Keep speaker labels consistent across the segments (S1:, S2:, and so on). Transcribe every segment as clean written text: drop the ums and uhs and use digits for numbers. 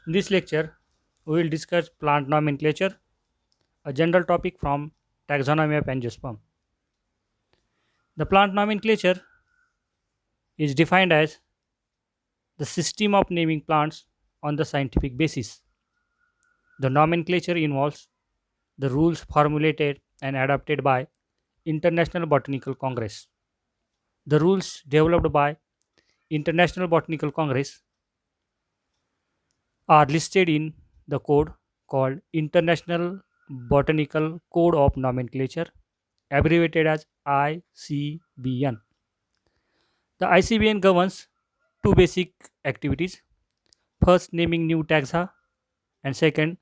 S1: In this lecture, we will discuss plant nomenclature, a general topic from taxonomy of angiosperm. The plant nomenclature is defined as the system of naming plants on the scientific basis. The nomenclature involves the rules formulated and adopted by International Botanical Congress. The rules developed by International Botanical Congress are listed in the code called International Botanical Code of Nomenclature, abbreviated as ICBN. The ICBN governs two basic activities: first, naming new taxa, and second,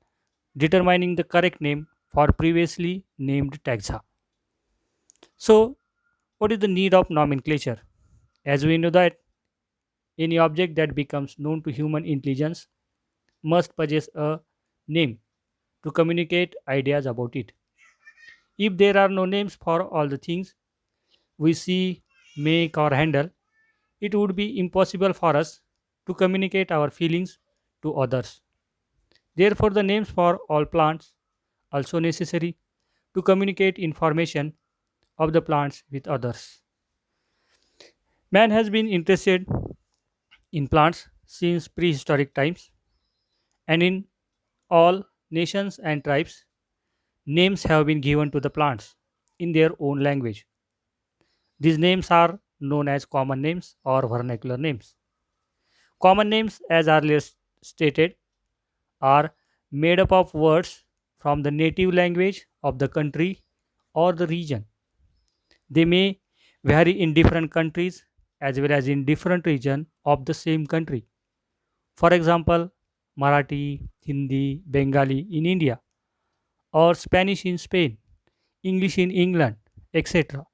S1: determining the correct name for previously named taxa. So, what is the need of nomenclature? As we know that any object that becomes known to human intelligence must possess a name to communicate ideas about it. If there are no names for all the things we see, make, or handle, it would be impossible for us to communicate our feelings to others. Therefore, the names for all plants also necessary to communicate information of the plants with others. Man has been interested in plants since prehistoric times, and in all nations and tribes, names have been given to the plants in their own language. These names are known as common names or vernacular names. Common names, as earlier stated, are made up of words from the native language of the country or the region. They may vary in different countries as well as in different regions of the same country. For example, Marathi, Hindi, Bengali in India, or Spanish in Spain, English in England, etc.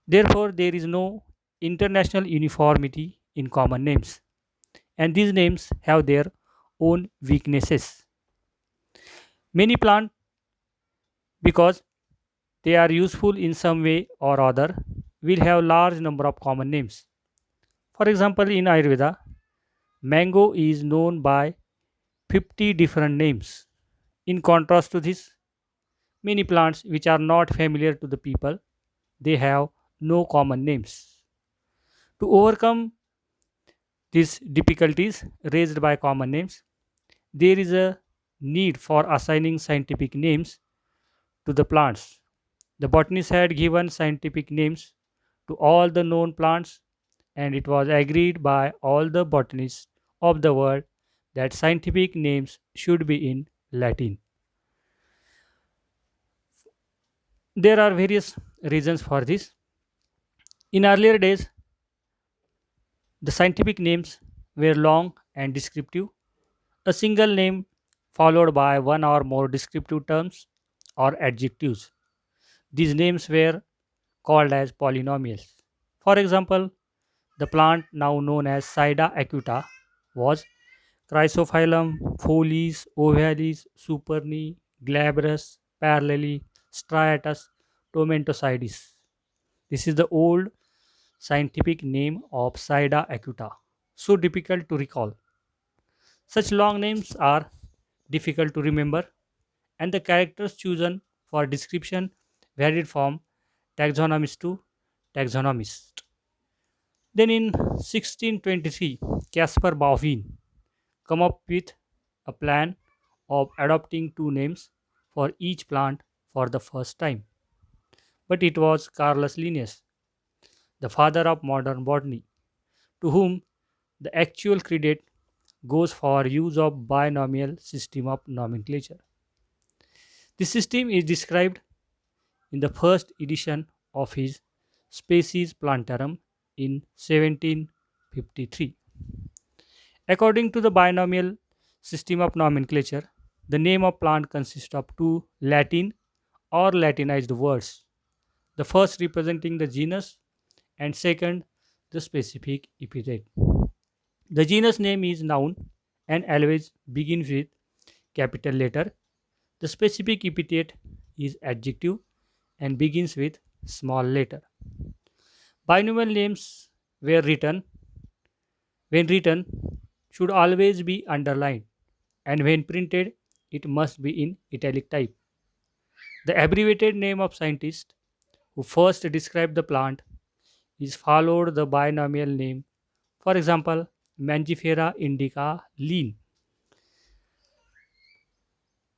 S1: Therefore, there is no international uniformity in common names, and these names have their own weaknesses. Many plants, because they are useful in some way or other, will have large number of common names. For example, in Ayurveda, mango is known by 50 different names. In contrast to this, many plants which are not familiar to the people, they have no common names. To overcome these difficulties raised by common names, there is a need for assigning scientific names to the plants. The botanists had given scientific names to all the known plants, and it was agreed by all the botanists of the world that scientific names should be in Latin. There are various reasons for this. In earlier days, the scientific names were long and descriptive. A single name followed by one or more descriptive terms or adjectives. These names were called as polynomials. For example, the plant now known as Sida acuta was Chrysophyllum foliis ovalis superni glabrous paralleli striatus tomentosidis. This is the old scientific name of Sida acuta, so difficult to recall. Such long names are difficult to remember, and the characters chosen for description varied from taxonomist to taxonomist. Then in 1623, Caspar Bauvin come up with a plan of adopting two names for each plant for the first time. But it was Carolus Linnaeus, the father of modern botany, to whom the actual credit goes for use of binomial system of nomenclature. This system is described in the first edition of his Species Plantarum in 1753. According to the binomial system of nomenclature, the name of plant consists of two Latin or Latinized words, the first representing the genus and second the specific epithet. The genus name is noun and always begins with capital letter. The specific epithet is adjective and begins with small letter. Binomial names were written when written should always be underlined and when printed, it must be in italic type. The abbreviated name of scientist who first described the plant is followed the binomial name. For example, Mangifera indica lean.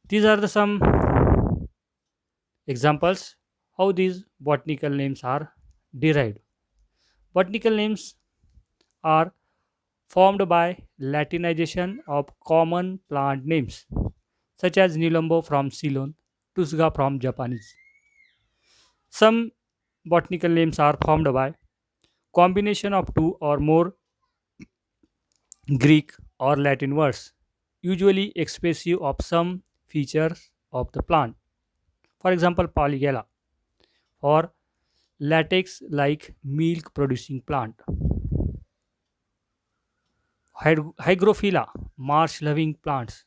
S1: These are the some examples how these botanical names are derived. Botanical names are formed by Latinization of common plant names such as Nilumbo from Ceylon, Tusga from Japanese. Some botanical names are formed by combination of two or more Greek or Latin words, usually expressive of some features of the plant. For example, Polygala for latex like milk producing plant. Hygrophila, marsh loving plants.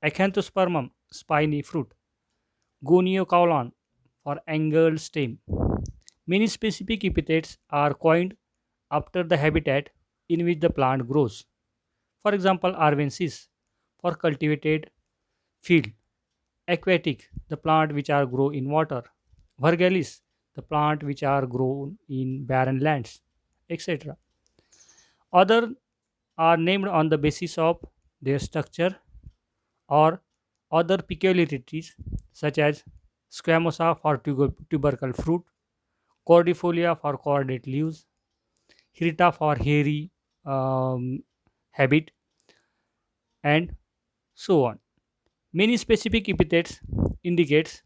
S1: Acanthospermum, spiny fruit. Goniocaulon for angled stem. Many specific epithets are coined after the habitat in which the plant grows. For example, Arvensis for cultivated field. Aquatic, the plant which are grow in water. Virgalis, the plant which are grown in barren lands, etc. Other are named on the basis of their structure or other peculiarities such as squamosa for tubercle fruit, cordifolia for cordate leaves, hirta for hairy habit, and so on. Many specific epithets indicates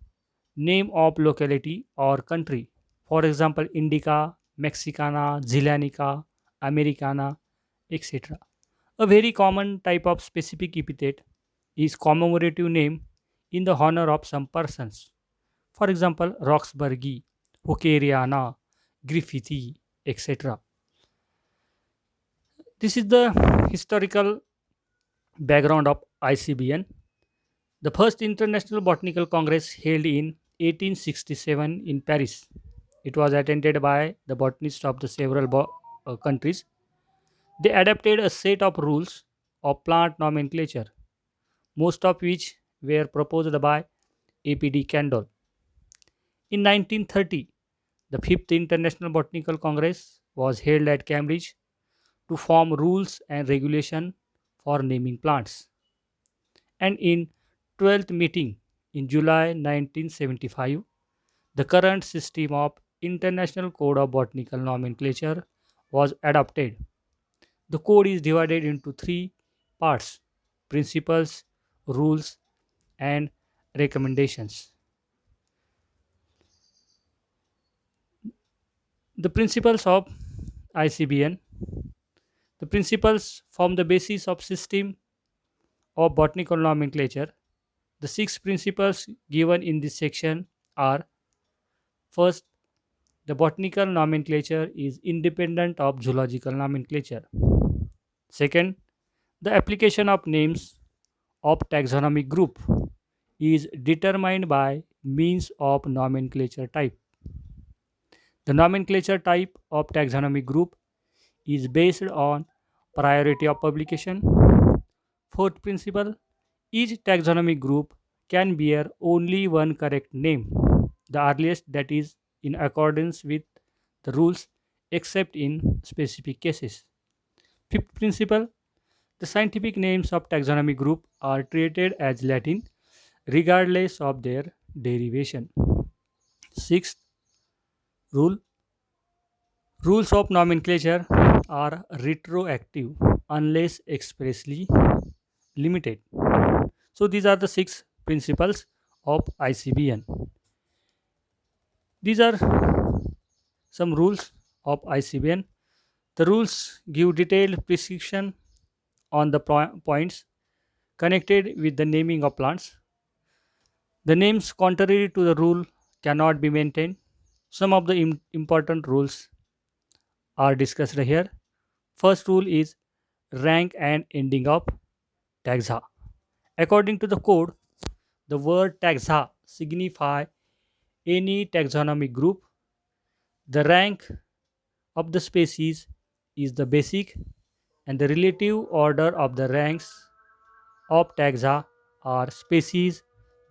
S1: name of locality or country. For example, indica, mexicana, zelanica, americana, etc. A very common type of specific epithet is commemorative name in the honor of some persons. For example, Roxburghi, Hookeriana, Griffithy, etc. This is the historical background of ICBN. The first International Botanical Congress held in 1867 in Paris. It was attended by the botanists of the several countries. They adapted a set of rules of plant nomenclature, most of which were proposed by APD Kendall. In 1930, the Fifth International Botanical Congress was held at Cambridge to form rules and regulation for naming plants. And in 12th meeting in July 1975, the current system of International Code of Botanical Nomenclature was adopted. The code is divided into three parts: principles, rules, and recommendations. The principles of ICBN. The principles form the basis of system of botanical nomenclature. The six principles given in this section are: first, the botanical nomenclature is independent of zoological nomenclature. Second, the application of names of taxonomic group is determined by means of nomenclature type. The nomenclature type of taxonomic group is based on priority of publication. Fourth principle, each taxonomic group can bear only one correct name, the earliest that is in accordance with the rules except in specific cases. Fifth principle, the scientific names of taxonomic group are treated as Latin regardless of their derivation. Sixth rule, rules of nomenclature are retroactive unless expressly limited. So these are the six principles of ICBN. These are some rules of ICBN. The rules give detailed prescription on the points connected with the naming of plants. The names contrary to the rule cannot be maintained. Some of the important rules are discussed here. First rule is rank and ending of taxa. According to the code, the word taxa signify any taxonomic group. The rank of the species is the basic and the relative order of the ranks of taxa are species,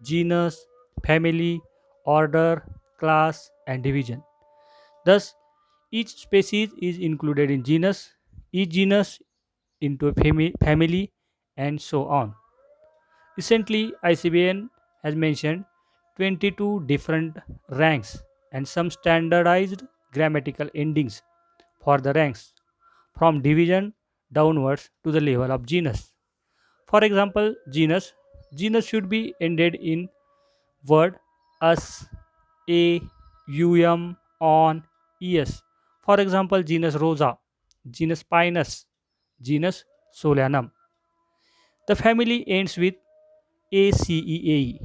S1: genus, family, order, class, and division. Thus, each species is included in genus, each genus into a family, and so on. Recently, ICBN has mentioned 22 different ranks and some standardized grammatical endings for the ranks from division downwards to the level of genus. For example, genus should be ended in word us, a, on, es. For example, genus Rosa, genus Pinus, genus Solanum. The family ends with ACEAE.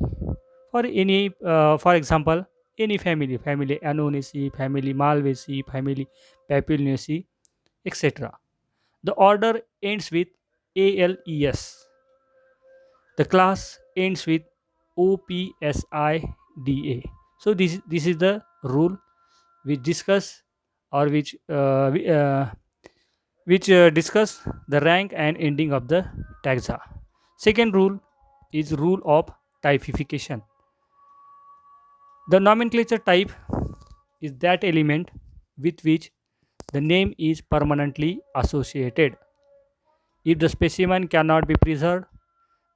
S1: For example, any family Anonaceae, family Malvaceae, family Papilionaceae, etc. The order ends with ALES. The class ends with OPSIDA. So this is the rule which discuss or which discuss the rank and ending of the taxa. Second rule is rule of typification. The nomenclature type is that element with which the name is permanently associated. If the specimen cannot be preserved,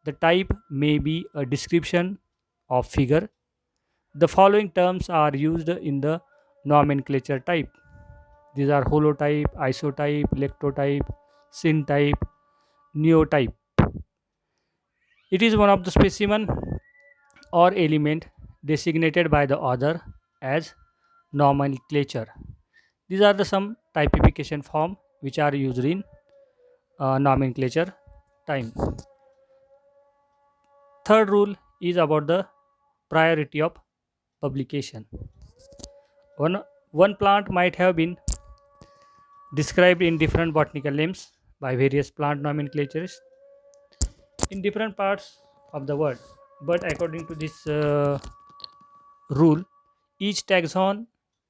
S1: the type may be a description of figure. The following terms are used in the nomenclature type. These are holotype, isotype, lectotype, syntype, neotype. It is one of the specimen or element designated by the author as nomenclature. These are the some typification form which are used in nomenclature time. Third rule is about the priority of publication. One plant might have been described in different botanical names by various plant nomenclatures in different parts of the world. But according to this rule, each taxon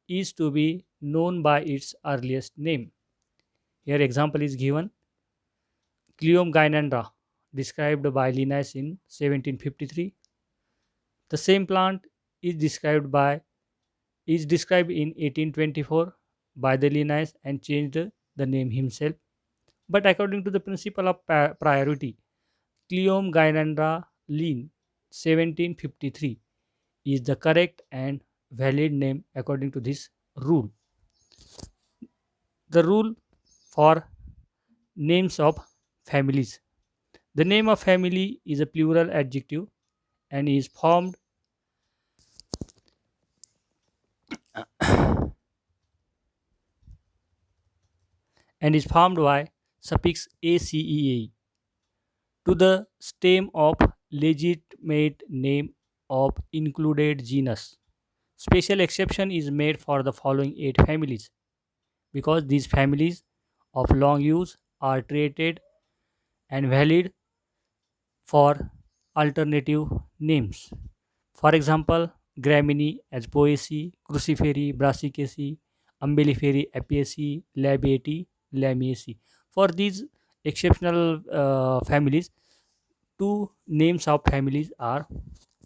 S1: is to be known by its earliest name. Here example is given: Cleome gynandra, described by Linnaeus in 1753. The same plant is described in 1824 by the Linnaeus and changed the name himself. But according to the principle of priority, Cleome gynandra Linn 1753 is the correct and valid name according to this rule. The rule for names of families. The name of family is a plural adjective and is formed by suffix acea to the stem of legitimate name of included genus. Special exception is made for the following 8 families because these families of long use are treated and valid for alternative names. For example, Gramini as Poaceae, Cruciferae, Brassicaceae, Umbelliferae, Apiaceae, Labiatae, Lamiaceae. For these exceptional families, two names of families are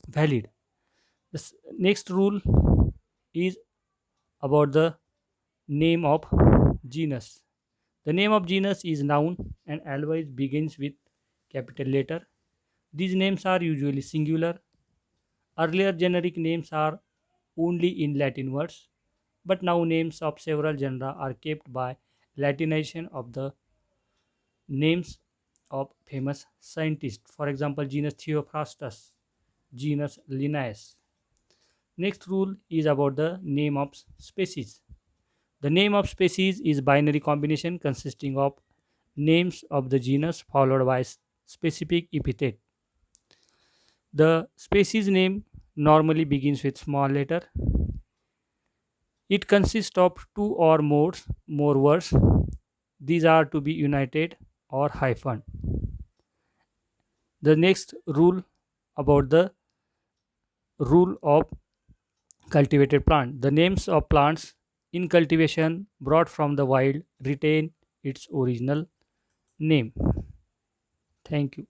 S1: valid. The next rule is about the name of genus. The name of genus is noun and always begins with capital letter. These names are usually singular. Earlier generic names are only in Latin words, but now names of several genera are kept by Latinization of the names of famous scientists. For example, genus Theophrastus, genus Linnaeus. Next rule is about the name of species. The name of species is binary combination consisting of names of the genus followed by specific epithet. The species name normally begins with small letter. It consists of two or more words. These are to be united or hyphen. The next rule about the rule of cultivated plant. The names of plants in cultivation brought from the wild retain its original name. Thank you.